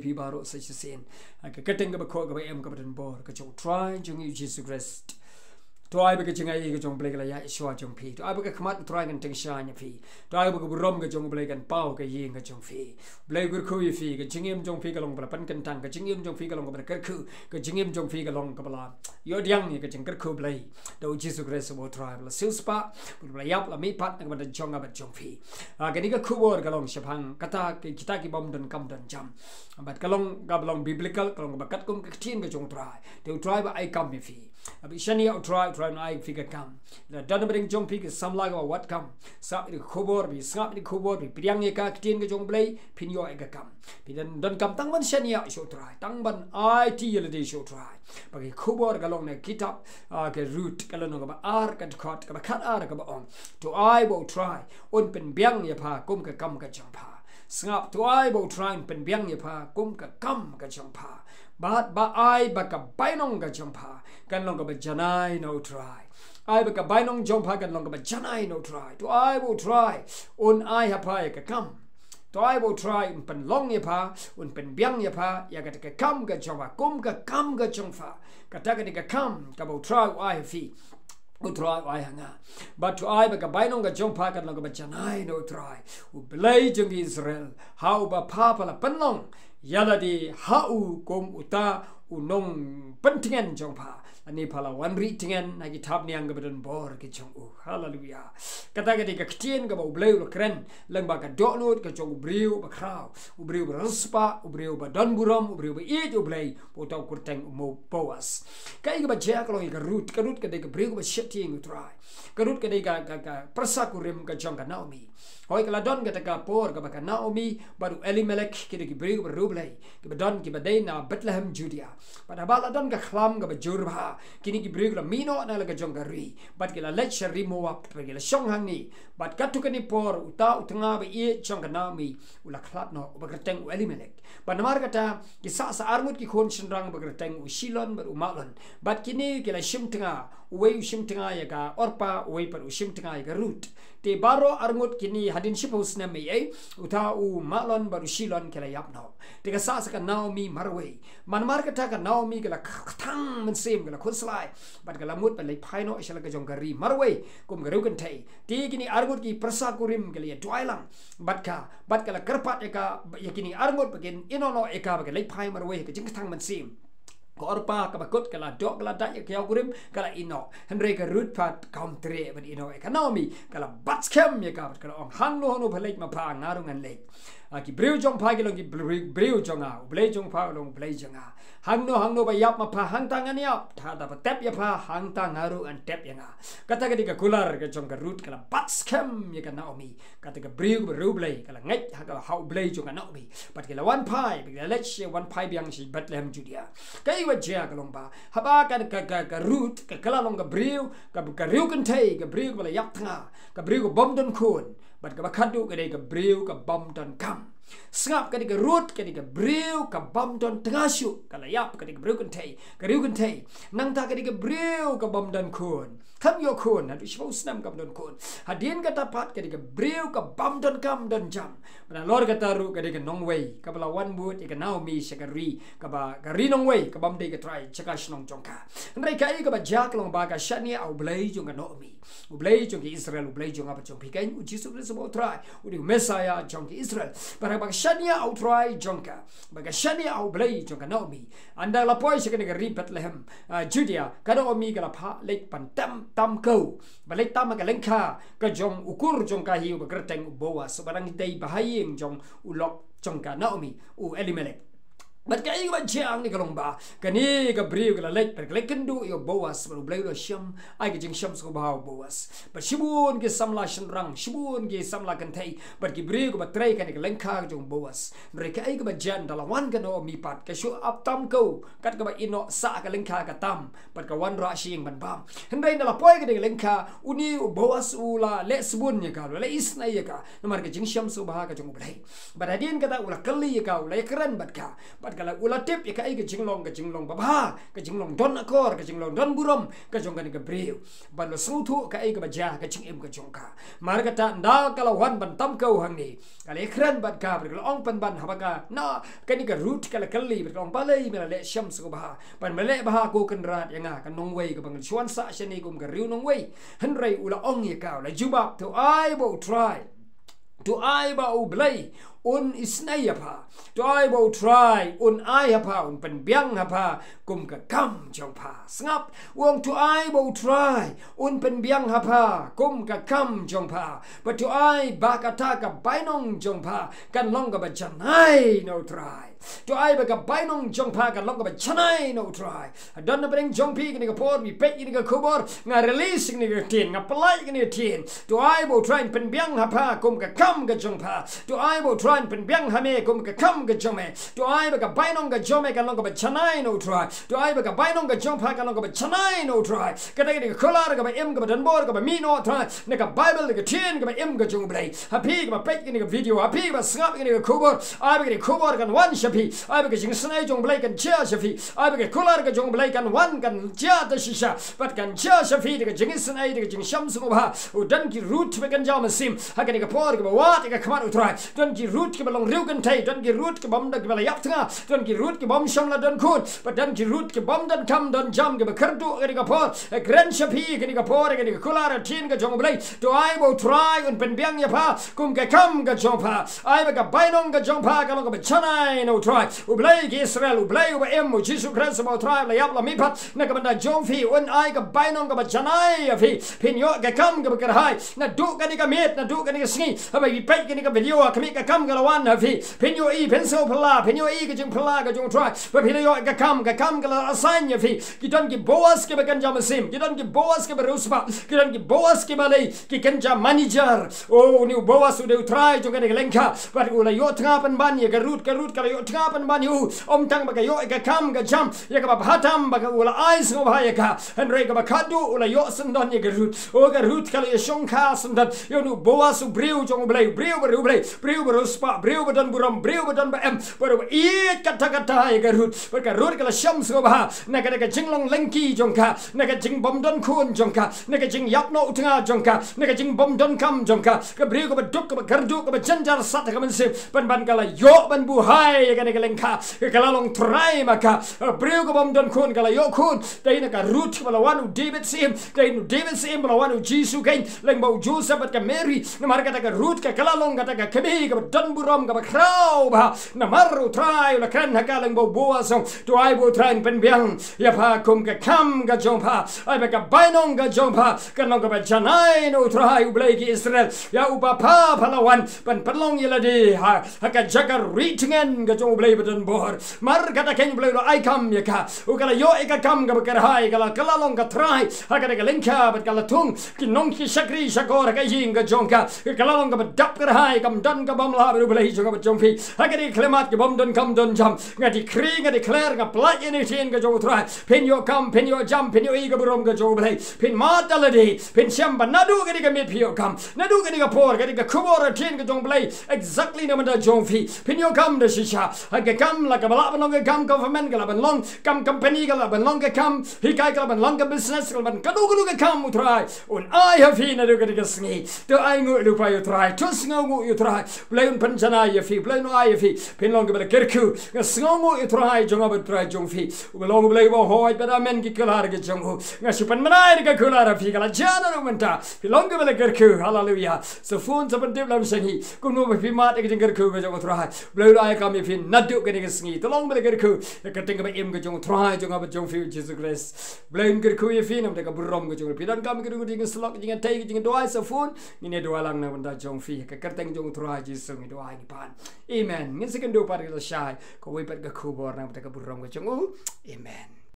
pi baru sesin ke keteng ke bako ke em ke badan bor ke jong try jong Jesus Christ to ai bagi jengai ke jong blek la ya iswa jong pi to ai bagi khamat try kan teng sha nya pi to ai bagi rom ke jong blek kan pau ke yin ke jong pi blek gur khu fi ke jingim jong pi ke long bla pan kan tang ke jingim jong pi ke long bla ker khu ke jingim jong pi ke long ke bla yo diang ni ke jeng ker khu blai do Jesus Christ bo try la sil spa bla yap la mi pat ke badan jong abat jong pi ke ni ke khu bor ke long shapang kata ke kita ki bom dan kam dan jam bat kalong gablong biblical kalong bakat kum ke tin ke jong try de try ba ai kam mi fi abi shani au try na ai fi ke kam la dan bring jong pi ke samla ga wat kam sa ni khobor bi sngap ni khobor bi priang ye ka tin ke jong blai pin yo ai ga kam pi dan kam tang ban shani au show try tang ban ai ti ye le de show try bagi khobor galong ne kitab ke root kalong ga ba ar ka khot ka ba khat ar ka ba on to ai bo try on pen biang ye pha kum ke kam ka jong pha sngap to ai bo try pen biang ye pha kum ka kam ka jong pha bat ba ai ba ka bainong ka jong pha kan long ka ba janai no try ai ba ka bainong jong pha kan long ka ba janai no try to ai bo try on ai ha pha ka kam to ai bo try un pen long ye pha un pen biang ye pha ya ka ka kam ka jong pha kum ka kam ka jong pha ka ta ka ka kam ka bo try ai fi u try ai hanga but to ai ba ka bainong ka jong pha kan long ka ba janai no try u blai jong Israel how ba pha pa la pen long yala di hau kom uta unong pentingan jong pha ani phala wan ri tingen na ki thap niang ga badan bor ki jong u hallelujah kata ga di ka ktien ga ba bleu lo kren lang ba ka download ka jong briu ba kraw u briu ba raspa u briu ba don buram u briu ba e jo blai po taw kurteng mo poas kai ga ba ja ka lo ka root ka de ka briu ba shitting u try ka root ka de ka prasakurim ka jong ka naomi hoi kala don ka ka por ka ba ka naomi baru elimelek ki de ki briu ba rublai ki ba don ki ba dei na Bethlehem Judea pada bala don ka khlam ka ba jurba kini ki briu la mino na la ka jong ka ri bat ki la lech rimo wap ki la shong hang ni bat ka tu ka ni por uta utanga ba e jong ka naomi ula khlat no ba ka teng elimelek ban mar kata ki sa armut ki khon shinrang ba ka teng u shilon ba umalon bat kini ki la shim tanga uwe shim tanga ya ka orpa uwe par u shim tanga ya ka root te baro arngut kini hadin shipos na me ai uta u malon baru shilon kala yap no te ka sa ka naomi marwe man mar ka ta ka naomi kala thang men sem kala khunslai bat kala mut palai phaino isala ka jong gari marwe kum garu kan thai ti kini arngut ki prasa kurim kala ya twailang bat kala karpat eka yakini arngut bagen inono eka bagen lai phai marwe ka jing thang men sem ko orpa ka bakut kala dok kala dak ya kurim kala ino henry ka root pat kaum tre ban ino economy kala batskem ya ka kala ong hangno hono bhalek ma pha ngarungan lek ki breu jong pha ki breu jong a blei jong pha long blei jong a hangno ba yap ma pha hang tangan ya tha da tep ya pha hang tang ngaru an tep ya nga kata ka kular ka jong ka root kala batskem ya ka naomi kata ka breu blei kala ngai ha ka how blei jong ka naomi pat kala one pie kala let's one pie biang si Bethlehem Judea kai wa ja ka long ba haba ka root ka kala long ka breu ka riu kan thai ka breu ka yap thanga ka breu ka bom don khon bat ka khadu ka dei ka breu ka bom don kam sngap ka root ka breu ka bom don tengashu kala yap ka breu kan thai ka riu kan thai nang ta ka breu ka bom don khon kam yo khon adu shau snam kam don khon hadin ka tapat ka breu ka bom don kam don jam bana lor ka taru ka nong wei ka bala one wood ka naomi shakari ka ba ka ri nong wei ka bom dei ka try chakash nong jongka ndai ka ka ba jak long ba ka shania au blai jong ka naomi u blai jong ki Israel u blai jong apa jong pikai u Jesus Christ bo try u di Messiah jong ki Israel para ba shania au try jongka ba ka shania au blai jong ka naomi anda la poi shaka ka ri Bethlehem Judea ka naomi ka la pha lek pan tam ko balai tam ka lengkha ka jong ukur jong ka hi ba kerteng boa sebarang dei bahayeng jong ulok jong ka naomi u elimelek bat ka iba jang ni kalong ba kani ka briu ka lek per lek kendu yo boas baru blai lo syam ai ka jing syam so ba boas but shibun ke samla shenrang shibun ke samla kan thai but ki briu ka batrai ka ni lengkha jong boas mereka ai ka ba jan dalawan ka no mi pat ka shu up tam ko kat ka ba ino sa ka lengkha ka tam but ka wan ra shing ban bam hendai dala poi ka ni lengkha uni boas ula le subun ya ka le isna ya ka nomar ka jing syam so ba ka jong blai but adin ka ta ula kali ya ka ula kran bat ka kala ulatip ya kai ke jinglong baba ke jinglong don akor ke jinglong don burom ke jong kan ke breu ban lo sutu kai ke baja ke jingim ke jongka mar kata nda kala wan ban tam kau hang ni kala ekran ban ka ber ong pan ban habaka na kani ke root kala kali ber ong balai mela le syam su bah ban mele bah ko kan rat yang kan nong wei ke bang chuan sa shani kum ke riu nong wei henrei ula ong ye kau la jubab to I will try to I will blay un isnai apa to I will try un I apa un pen biang apa kum ka kam jong pa sngap wong to I will try un pen biang apa kum ka kam jong pa but to I bakata ka bainong jong pa kan long ka ba janai no try to I ba ka bainong jong pa kan long ka ba janai no try don na bring jong pi ni ka por mi pet ni ka kubor nga release ni ka tin nga palai ni tin to I will try pen biang apa kum ka kam ka jong pa to I will try pen biang hame kum ka kam ka jome to I ba ka bainong ka jome kan long ka ba janai no try to I ba ka bainong ka jong pa kan long ka ba janai no try ka ta ni ka kolar ka ba em ka ba dan bor ka ba mi no try ni ka bible ka tin ka ba em ka jong blai happy ka ba pet ni ka video happy ba snap ni ka kubor I ba ka kubor kan wan shapi I ba ka jing snai jong blai kan chia shapi I ba ka kolar ka jong blai kan wan kan chia ta shisha but kan chia shapi ka jing snai ka jing sham su ba u dan ki root ba kan jam sim ha ka ni ka por ka ba wat ka khamat utrai dan ki root ka ba long riu kan thai dan ki root ka bam da ka ba yap tha dan ki root ka bam sham la dan khun but dan ki root ka bam dan kam dan jam ka ba khardu ka ni ka por gran shapi ka ni ka por ka ni ka kolar tin ka jong blai to I will try un pen biang ya pa kum ka kam ka jong pa I ba ka bainong ka jong pa ka long ka ba chanai no try u blai ki Israel u blai u ba em u Jesus Christ ba try la yap la mi pat na ka ba da jong fi un I ka bainong ka ba chanai ya fi pin yo ka kam ka ba ka hai na du ka ni ka met na du ka ni ka sngi ha ba bi pe ka ni ka video ka mi ka kam ka la wan na fi pin yo I pen so pala pin yo I ka jong pala ka jong try ba pin yo ka kam ka la assign ya fi ki don ki boas ke ba kan jam sim ki don ki boas ke ba ruspa ki don ki boas ke ba lei ki kan jam manager oh ni boas u de try jong ka ni lengka ba u la yo tanga pan ban ye ka root ka la yo tanga pan ban yu om tang ba ka yo ka kam ka jam ya ka ba hatam ba ka u la eyes no ba ya ka and re ka ba khadu u la yo san don ye ka root o ka root ka la shong ka san dan yo nu boas u breu jong blai breu ba breu ba ruspa breu ba dan buram breu ba dan ba em ba i kata ye ka root ka la sham so ba na ka jinglong lengki jong ka na ka jing bom don khun jong ka na ka jing yap no tanga jong ka na ka jing bom don kam jong ka breu ka ba duk ka ba gardu ka ba janjar sat ka man se ban ka la yo ban bu hai ka ka lengka ka la long try ma ka breu ka bom don khun ka la yo khun dai na ka root ba la wan David sim dai nu David sim ba la wan Jesus gain leng ba Joseph ka Mary na mar ka root ka la long ka kemi ka dan buram ka ba krau ba na maru try la kan ka leng ba boasong to I will try pen biang ya pa kum ka kam ka jong pa I ba ka bainong ka jong pa ka long ka ba janai no try u blai ki Israel ya u pa pa palawan pan palong yela de ha ka jaga ritingen ka jong blai badan bor mar ka ta ken blai lo I kam ya ka u ka la yo e ka kam ka ba ka hai ka la long ka try ha ka lengka ba ka la tung ki nong ki shakri shakor ka yin ka jong ka la long ka ba dap ka hai kam dan ka bam la ba blai jong ka jong fi ha ka klemat ki bom don kam don jam nga di kri nga declare nga plat ini tin ka jong try pen yo kam pen yo jam pen yo I ka burom ka jong blai pen mataladi pen sham ba nadu ka di ka mit pio kam nadu ka di ka por ka di ka kubor tin ka jong blai exactly na manda jong fi pen yo kam da shisha ha ka kam la ka bala ban long ka kam government ka la ban long kam company ka la ban long ka kam hi kai ka ban long ka business ka ban ka du ka kam try un I have fi nadu ka di ka sngi to I ngu lu pa yo try to sngu yo try blai un pen janai ya fi blai no I fi pen long ka ba kerku nga sngu yo try jong ba try jong fi u long blai bo hoi ba da men ki kalar ka jong nga sipan manai ka kular fi ka la jana no menta fi long ka ba kerku hallelujah so phone sa ban dip lam sangi ku no ba fi ma ta ka kerku ka jong try blai lo ai ka mi fi nadu ka ni ka sngi to long ba kerku ka ting ba em ka jong try jong ba jong fi Jesus Christ blai kerku ye fi nam ta ka burom ka jong pi dan kam ka ru ding slok jing tai jing doai sa phone ni ne doa lang na banda jong fi ka kerteng jong try Jesus ni doai ni pan amen ngin second do par ka shai ko we par ka kubor na ta ka burom ka jong amen